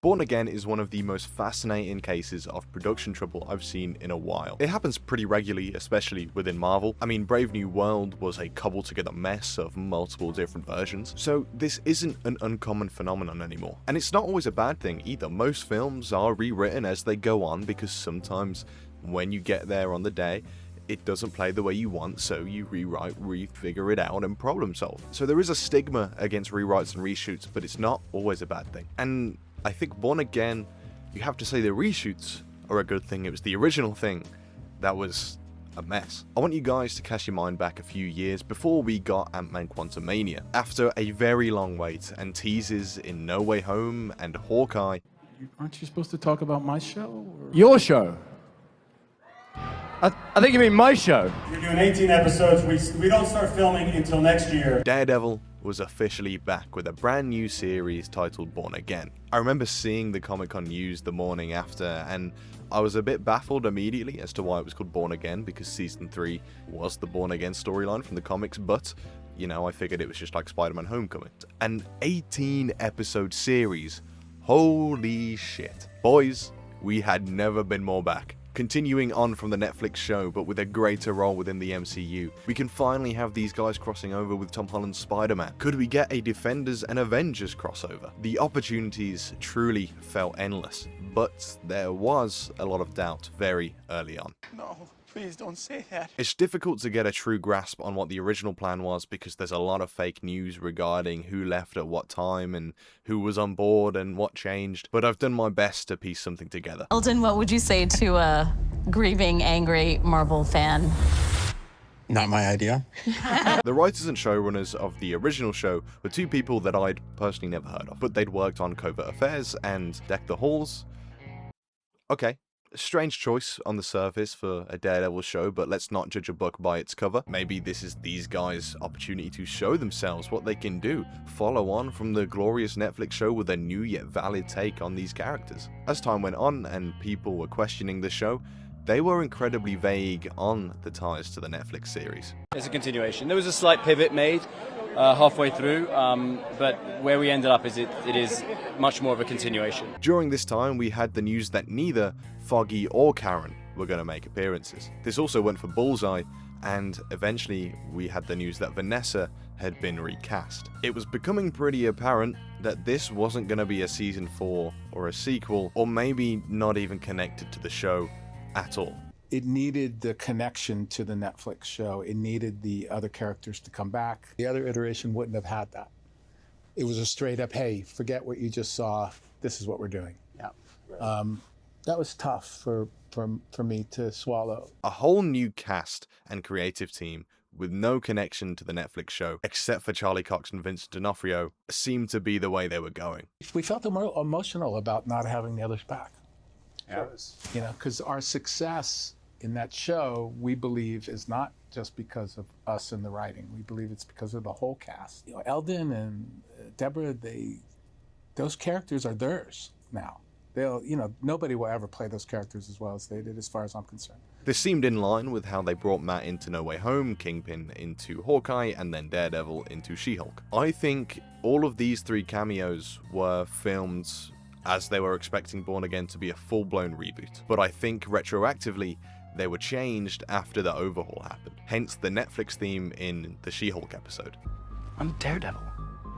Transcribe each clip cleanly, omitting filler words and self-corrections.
Born Again is one of the most fascinating cases of production trouble I've seen in a while. It happens pretty regularly, especially within Marvel. I mean, Brave New World was a cobbled together mess of multiple different versions, so this isn't an uncommon phenomenon anymore. And it's not always a bad thing either. Most films are rewritten as they go on because sometimes when you get there on the day, it doesn't play the way you want, so you rewrite, refigure it out, and problem solve. So there is a stigma against rewrites and reshoots, but it's not always a bad thing. And I think Born Again, you have to say the reshoots are a good thing. It was the original thing that was a mess. I want you guys to cast your mind back a few years before we got Ant-Man Quantumania. After a very long wait and teases in No Way Home and Hawkeye. Aren't you supposed to talk about my show? Or? Your show? I think you mean my show. You're doing 18 episodes. We don't start filming until next year. Daredevil was officially back with a brand new series titled Born Again. I remember seeing the Comic-Con news the morning after, and I was a bit baffled immediately as to why it was called Born Again, because Season 3 was the Born Again storyline from the comics, but, you know, I figured it was just like Spider-Man Homecoming. An 18-episode series. Holy shit. Boys, we had never been more back. Continuing on from the Netflix show, but with a greater role within the MCU, we can finally have these guys crossing over with Tom Holland's Spider-Man. Could we get a Defenders and Avengers crossover? The opportunities truly felt endless, but there was a lot of doubt very early on. No, please don't say that. It's difficult to get a true grasp on what the original plan was because there's a lot of fake news regarding who left at what time and who was on board and what changed, but I've done my best to piece something together. Eldon, what would you say to a grieving, angry Marvel fan? Not my idea. The writers and showrunners of the original show were two people that I'd personally never heard of, but they'd worked on Covert Affairs and Deck the Halls. Okay. Strange choice on the surface for a Daredevil show, but let's not judge a book by its cover. Maybe this is these guys' opportunity to show themselves what they can do, follow on from the glorious Netflix show with a new yet valid take on these characters. As time went on and people were questioning the show, they were incredibly vague on the ties to the Netflix series. It's a continuation. There was a slight pivot made halfway through, but where we ended up is it is much more of a continuation. During this time, we had the news that neither Foggy or Karen were going to make appearances. This also went for Bullseye, and eventually we had the news that Vanessa had been recast. It was becoming pretty apparent that this wasn't going to be a season 4 or a sequel, or maybe not even connected to the show at all. It needed the connection to the Netflix show. It needed the other characters to come back. The other iteration wouldn't have had that. It was a straight up, hey, forget what you just saw. This is what we're doing. Yeah. That was tough for me to swallow. A whole new cast and creative team with no connection to the Netflix show, except for Charlie Cox and Vincent D'Onofrio, seemed to be the way they were going. We felt more emotional about not having the others back. Yeah. You know, because our success in that show, we believe, is not just because of us and the writing. We believe it's because of the whole cast. You know, Eldon and Deborah, those characters are theirs now. Nobody will ever play those characters as well as they did, as far as I'm concerned. This seemed in line with how they brought Matt into No Way Home, Kingpin into Hawkeye, and then Daredevil into She-Hulk. I think all of these 3 cameos were filmed as they were expecting Born Again to be a full-blown reboot. But I think retroactively, they were changed after the overhaul happened. Hence the Netflix theme in the She-Hulk episode. I'm Daredevil.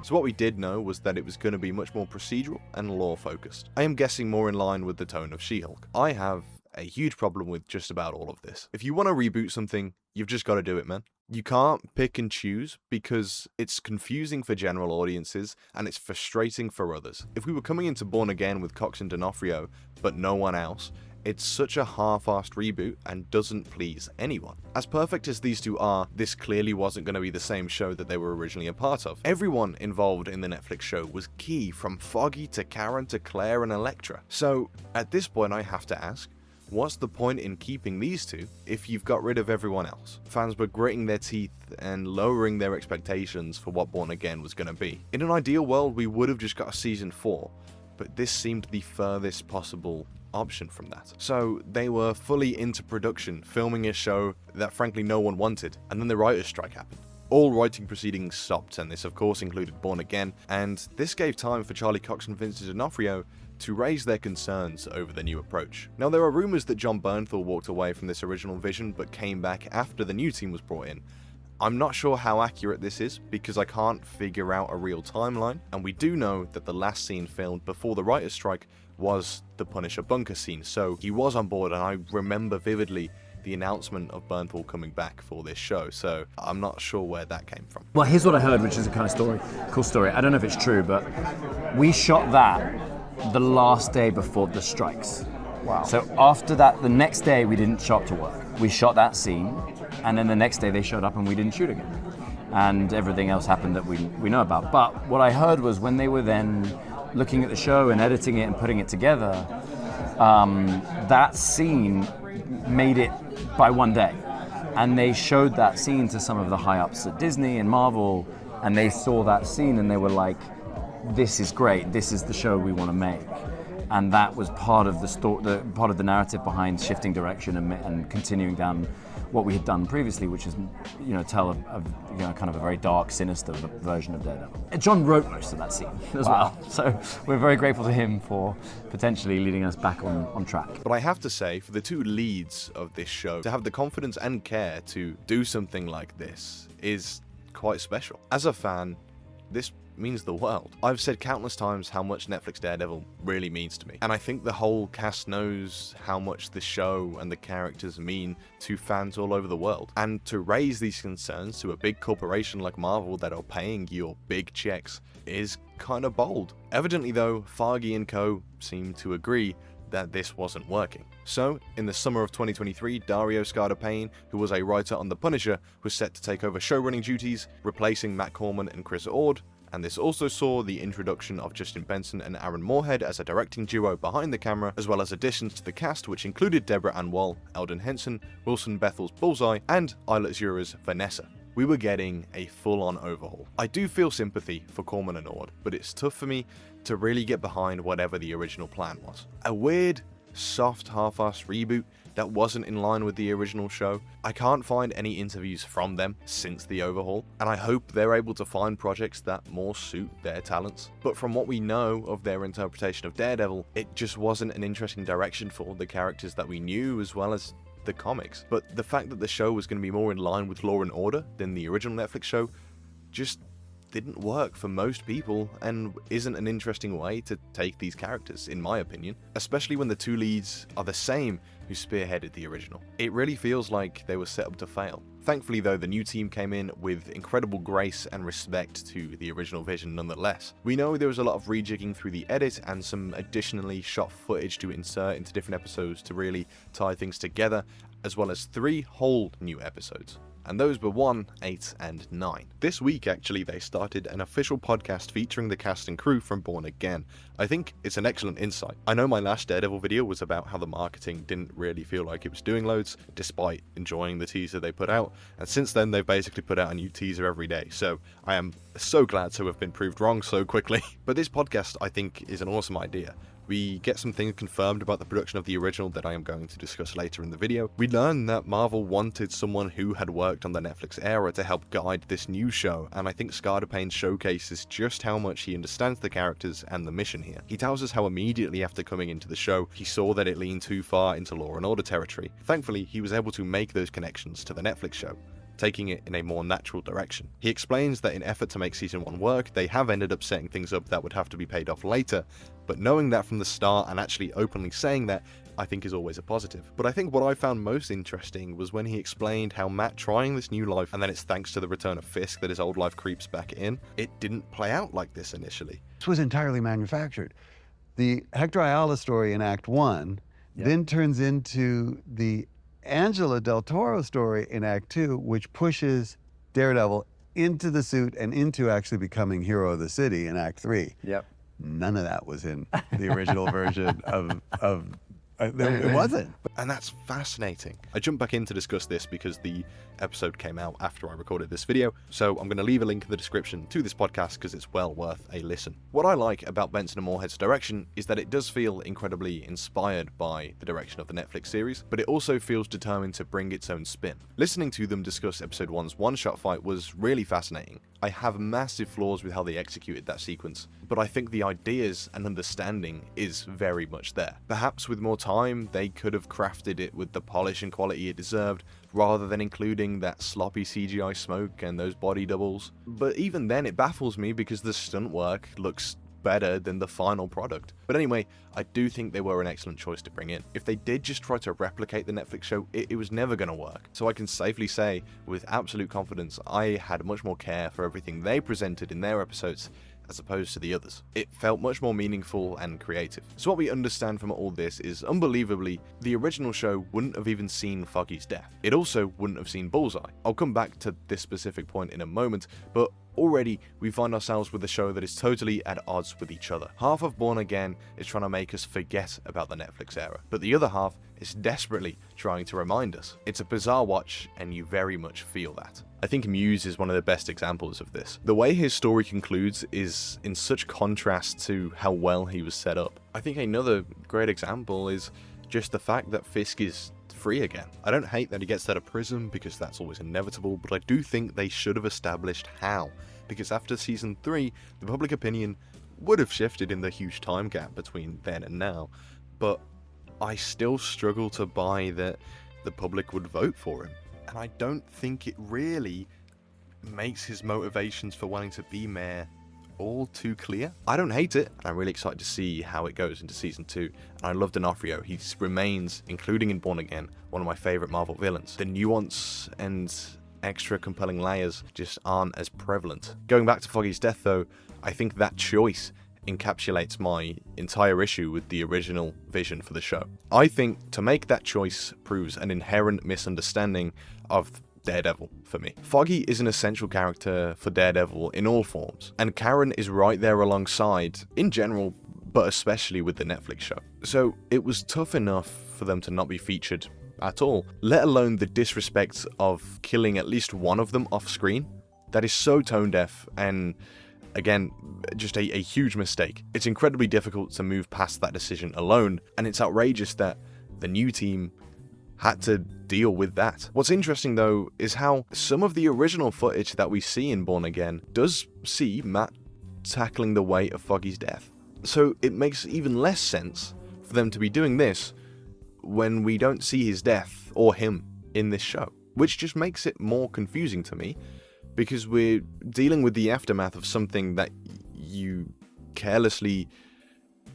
So what we did know was that it was going to be much more procedural and lore-focused. I am guessing more in line with the tone of She-Hulk. I have a huge problem with just about all of this. If you want to reboot something, you've just got to do it, man. You can't pick and choose because it's confusing for general audiences and it's frustrating for others. If we were coming into Born Again with Cox and D'Onofrio, but no one else, it's such a half-assed reboot and doesn't please anyone. As perfect as these two are, this clearly wasn't going to be the same show that they were originally a part of. Everyone involved in the Netflix show was key, from Foggy to Karen to Claire and Elektra. So, at this point I have to ask, what's the point in keeping these two if you've got rid of everyone else? Fans were gritting their teeth and lowering their expectations for what Born Again was going to be. In an ideal world, we would have just got a season 4, but this seemed the furthest possible option from that. So they were fully into production, filming a show that frankly no one wanted, and then the writer's strike happened. All writing proceedings stopped, and this of course included Born Again, and this gave time for Charlie Cox and Vincent D'Onofrio to raise their concerns over the new approach. Now, there are rumours that Jon Bernthal walked away from this original vision but came back after the new team was brought in. I'm not sure how accurate this is because I can't figure out a real timeline, and we do know that the last scene filmed before the writer's strike was the Punisher bunker scene, so he was on board, and I remember vividly the announcement of Bernthal coming back for this show, so I'm not sure where that came from. Well, here's what I heard, which is a kind of cool story. I don't know if it's true, but we shot that the last day before the strikes. Wow. So after that, the next day we didn't show up to work. We shot that scene, and then the next day they showed up and we didn't shoot again. And everything else happened that we know about. But what I heard was when they were then looking at the show and editing it and putting it together, that scene made it by one day. And they showed that scene to some of the high-ups at Disney and Marvel, and they saw that scene and they were like, this is great, this is the show we want to make. And that was part of the story, part of the narrative behind shifting direction and continuing down what we had done previously, which is, tell a kind of a very dark, sinister version of Daredevil. John wrote most of that scene as well, so we're very grateful to him for potentially leading us back on track. But I have to say, for the two leads of this show, to have the confidence and care to do something like this is quite special. As a fan, this means the world. I've said countless times how much Netflix Daredevil really means to me, and I think the whole cast knows how much the show and the characters mean to fans all over the world. And to raise these concerns to a big corporation like Marvel that are paying your big checks is kind of bold. Evidently though, Feige and co seem to agree that this wasn't working. So, in the summer of 2023, Dario Scardapane, who was a writer on The Punisher, was set to take over showrunning duties, replacing Matt Corman and Chris Ord, and this also saw the introduction of Justin Benson and Aaron Moorhead as a directing duo behind the camera, as well as additions to the cast which included Deborah Ann Woll, Eldon Henson, Wilson Bethel's Bullseye, and Islet Zura's Vanessa. We were getting a full-on overhaul. I do feel sympathy for Corman and Ord, but it's tough for me to really get behind whatever the original plan was. A weird, soft, half-assed reboot that wasn't in line with the original show. I can't find any interviews from them since the overhaul, and I hope they're able to find projects that more suit their talents. But from what we know of their interpretation of Daredevil, it just wasn't an interesting direction for the characters that we knew as well as the comics. But the fact that the show was going to be more in line with Law and Order than the original Netflix show just didn't work for most people and isn't an interesting way to take these characters, in my opinion, especially when the two leads are the same who spearheaded the original. It really feels like they were set up to fail. Thankfully though, the new team came in with incredible grace and respect to the original vision nonetheless. We know there was a lot of rejigging through the edit and some additionally shot footage to insert into different episodes to really tie things together, as well as 3 whole new episodes. And those were 1, 8, and 9. This week, actually, they started an official podcast featuring the cast and crew from Born Again. I think it's an excellent insight. I know my last Daredevil video was about how the marketing didn't really feel like it was doing loads, despite enjoying the teaser they put out, and since then they've basically put out a new teaser every day, so I am so glad to have been proved wrong so quickly. But this podcast, I think, is an awesome idea. We get some things confirmed about the production of the original that I am going to discuss later in the video. We learn that Marvel wanted someone who had worked on the Netflix era to help guide this new show, and I think Scardapane showcases just how much he understands the characters and the mission here. He tells us how immediately after coming into the show, he saw that it leaned too far into Law and Order territory. Thankfully, he was able to make those connections to the Netflix show, taking it in a more natural direction. He explains that in effort to make season 1 work, they have ended up setting things up that would have to be paid off later, but knowing that from the start and actually openly saying that, I think is always a positive. But I think what I found most interesting was when he explained how Matt trying this new life, and then it's thanks to the return of Fisk that his old life creeps back in, it didn't play out like this initially. This was entirely manufactured. The Hector Ayala story in Act 1 then turns into the Angela Del Toro story in Act 2, which pushes Daredevil into the suit and into actually becoming hero of the city in Act 3. Yep. None of that was in the original version of It wasn't. And that's fascinating. I jumped back in to discuss this because the episode came out after I recorded this video, so I'm going to leave a link in the description to this podcast because it's well worth a listen. What I like about Benson and Moorhead's direction is that it does feel incredibly inspired by the direction of the Netflix series, but it also feels determined to bring its own spin. Listening to them discuss episode 1's one-shot fight was really fascinating. I have massive flaws with how they executed that sequence, but I think the ideas and understanding is very much there. Perhaps with more time, they could have crafted it with the polish and quality it deserved, rather than including that sloppy CGI smoke and those body doubles. But even then, it baffles me because the stunt work looks better than the final product. But anyway, I do think they were an excellent choice to bring in. If they did just try to replicate the Netflix show, it was never going to work. So I can safely say, with absolute confidence, I had much more care for everything they presented in their episodes as opposed to the others. It felt much more meaningful and creative. So what we understand from all this is, unbelievably, the original show wouldn't have even seen Foggy's death. It also wouldn't have seen Bullseye. I'll come back to this specific point in a moment, but already we find ourselves with a show that is totally at odds with each other. Half of Born Again is trying to make us forget about the Netflix era, but the other half is desperately trying to remind us. It's a bizarre watch, and you very much feel that. I think Muse is one of the best examples of this. The way his story concludes is in such contrast to how well he was set up. I think another great example is just the fact that Fisk is free again. I don't hate that he gets out of prison because that's always inevitable, but I do think they should have established how, because after season 3, the public opinion would have shifted in the huge time gap between then and now, but I still struggle to buy that the public would vote for him. And I don't think it really makes his motivations for wanting to be mayor all too clear. I don't hate it, and I'm really excited to see how it goes into season 2. And I love D'Onofrio. He remains, including in Born Again, one of my favourite Marvel villains. The nuance and extra compelling layers just aren't as prevalent. Going back to Foggy's death though, I think that choice encapsulates my entire issue with the original vision for the show. I think to make that choice proves an inherent misunderstanding of Daredevil for me. Foggy is an essential character for Daredevil in all forms, and Karen is right there alongside, in general, but especially with the Netflix show. So it was tough enough for them to not be featured at all, let alone the disrespect of killing at least one of them off screen. That is so tone deaf and, again, just a huge mistake. It's incredibly difficult to move past that decision alone, and it's outrageous that the new team had to deal with that. What's interesting though is how some of the original footage that we see in Born Again does see Matt tackling the weight of Foggy's death. So it makes even less sense for them to be doing this when we don't see his death or him in this show, which just makes it more confusing to me, because we're dealing with the aftermath of something that you carelessly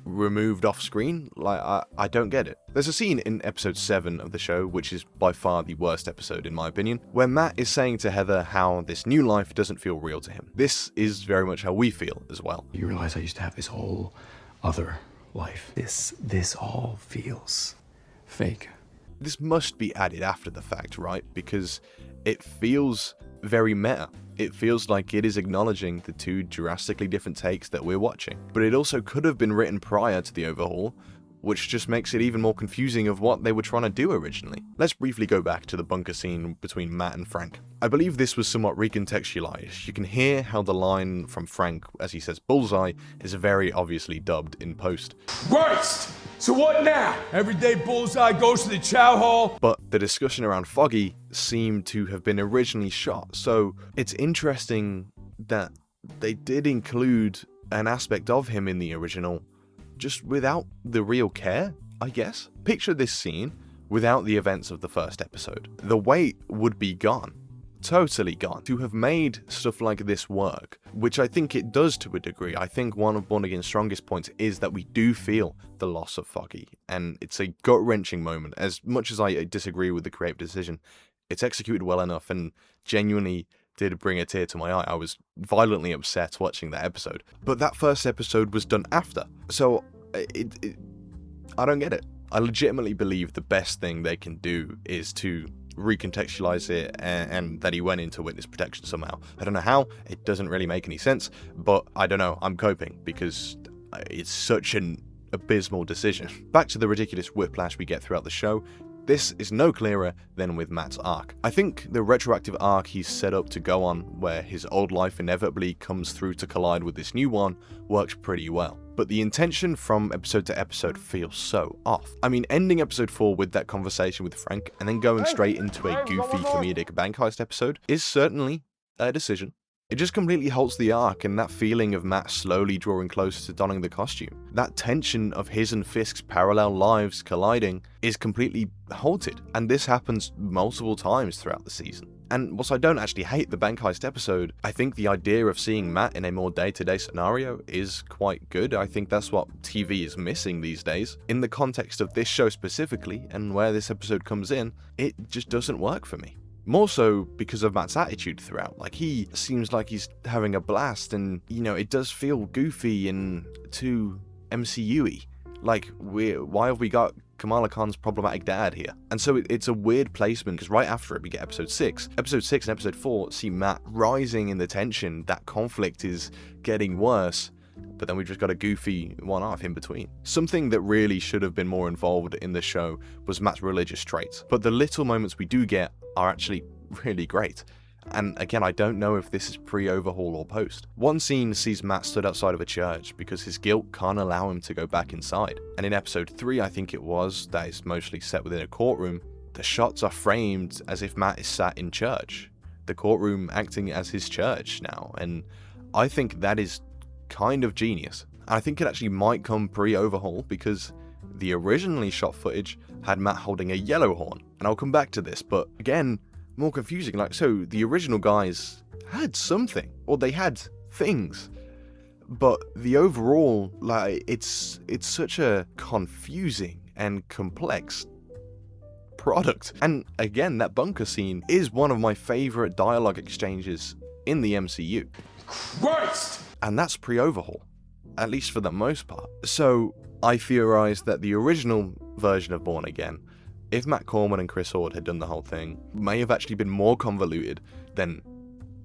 removed off screen. Like, I don't get it. There's a scene in episode 7 of the show, which is by far the worst episode in my opinion, where Matt is saying to Heather how this new life doesn't feel real to him. This is very much how we feel as well. You realize I used to have this whole other life. This all feels fake. This must be added after the fact, right? Because it feels very meta. It feels like it is acknowledging the two drastically different takes that we're watching. But it also could have been written prior to the overhaul, which just makes it even more confusing of what they were trying to do originally. Let's briefly go back to the bunker scene between Matt and Frank. I believe this was somewhat recontextualized. You can hear how the line from Frank, as he says bullseye, is very obviously dubbed in post. Christ! So what now? Everyday bullseye goes to the chow hall. But the discussion around Foggy seemed to have been originally shot, so it's interesting that they did include an aspect of him in the original, just without the real care, I guess. Picture this scene without the events of the first episode. The weight would be gone. Totally gone. To have made stuff like this work, which I think it does to a degree. I think one of Born Again's strongest points is that we do feel the loss of Foggy, and it's a gut-wrenching moment. As much as I disagree with the creative decision, it's executed well enough and genuinely did bring a tear to my eye. I was violently upset watching that episode. But that first episode was done after, so I don't get it. I legitimately believe the best thing they can do is to recontextualize it and that he went into witness protection somehow. I don't know how, it doesn't really make any sense, but I don't know, I'm coping because it's such an abysmal decision. Back to the ridiculous whiplash we get throughout the show, this is no clearer than with Matt's arc. I think the retroactive arc he's set up to go on, where his old life inevitably comes through to collide with this new one, works pretty well. But the intention from episode to episode feels so off. I mean, ending episode 4 with that conversation with Frank, and then going straight into a goofy comedic bank heist episode, is certainly a decision. It just completely halts the arc and that feeling of Matt slowly drawing closer to donning the costume. That tension of his and Fisk's parallel lives colliding is completely halted, and this happens multiple times throughout the season. And whilst I don't actually hate the bank heist episode, I think the idea of seeing Matt in a more day-to-day scenario is quite good. I think that's what TV is missing these days. In the context of this show specifically, and where this episode comes in, it just doesn't work for me. More so because of Matt's attitude throughout. Like, he seems like he's having a blast, and, you know, it does feel goofy and too MCU-y. Like, why have we got Kamala Khan's problematic dad here? And so it's a weird placement, because right after it we get episode 6. Episode 6 and episode 4 see Matt rising in the tension, that conflict is getting worse, but then we've just got a goofy one-off in between. Something that really should have been more involved in the show was Matt's religious traits, but the little moments we do get are actually really great. And again, I don't know if this is pre-overhaul or post. One scene sees Matt stood outside of a church because his guilt can't allow him to go back inside. And in episode 3, I think it was, that is mostly set within a courtroom, the shots are framed as if Matt is sat in church. The courtroom acting as his church now, and I think that is kind of genius. I think it actually might come pre-overhaul, because the originally shot footage had Matt holding a yellow horn, and I'll come back to this, but again, more confusing. Like, so the original guys had something, or they had things, but the overall, like, it's such a confusing and complex product. And again, that bunker scene is one of my favorite dialogue exchanges in the MCU. Christ! And that's pre-overhaul, at least for the most part. So I theorized that the original version of Born Again, if Matt Corman and Chris Ord had done the whole thing, may have actually been more convoluted than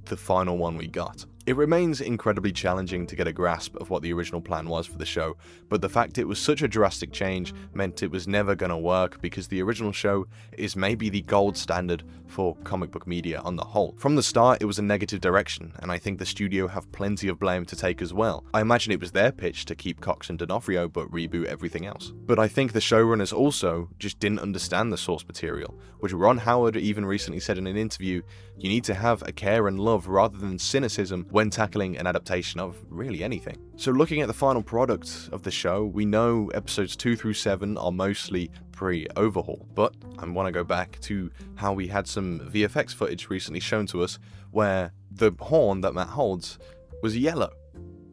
the final one we got. It remains incredibly challenging to get a grasp of what the original plan was for the show, but the fact it was such a drastic change meant it was never gonna work, because the original show is maybe the gold standard for comic book media on the whole. From the start, it was a negative direction, and I think the studio have plenty of blame to take as well. I imagine it was their pitch to keep Cox and D'Onofrio but reboot everything else. But I think the showrunners also just didn't understand the source material, which Ron Howard even recently said in an interview, you need to have a care and love rather than cynicism when tackling an adaptation of really anything. So looking at the final product of the show, we know episodes 2 through 7 are mostly pre-overhaul, but I want to go back to how we had some VFX footage recently shown to us where the horn that Matt holds was yellow.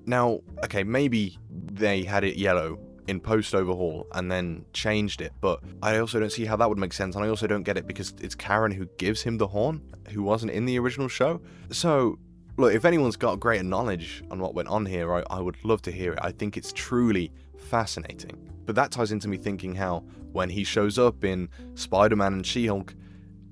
Now, okay, maybe they had it yellow in post-overhaul and then changed it, but I also don't see how that would make sense, and I also don't get it because it's Karen who gives him the horn, who wasn't in the original show. So look, if anyone's got greater knowledge on what went on here, I would love to hear it. I think it's truly fascinating. But that ties into me thinking how, when he shows up in Spider-Man and She-Hulk,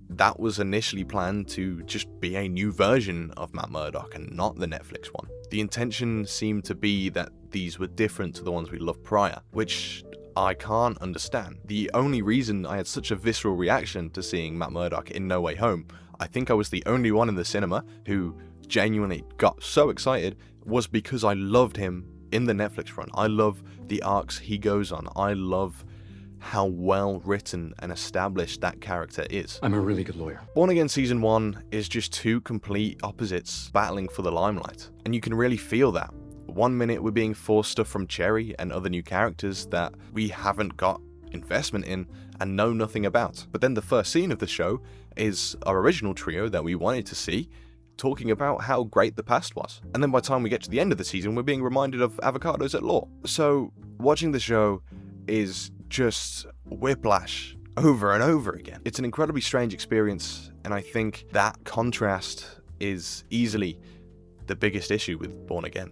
that was initially planned to just be a new version of Matt Murdock and not the Netflix one. The intention seemed to be that these were different to the ones we loved prior, which I can't understand. The only reason I had such a visceral reaction to seeing Matt Murdock in No Way Home, I think I was the only one in the cinema who genuinely got so excited, was because I loved him in the Netflix run. I love the arcs he goes on. I love how well written and established that character is. I'm a really good lawyer. Born Again Season 1 is just two complete opposites battling for the limelight, and you can really feel that. One minute we're being forced stuff from Cherry and other new characters that we haven't got investment in and know nothing about. But then the first scene of the show is our original trio that we wanted to see, talking about how great the past was. And then by the time we get to the end of the season, we're being reminded of avocados at law. So watching the show is just whiplash over and over again. It's an incredibly strange experience, and I think that contrast is easily the biggest issue with Born Again.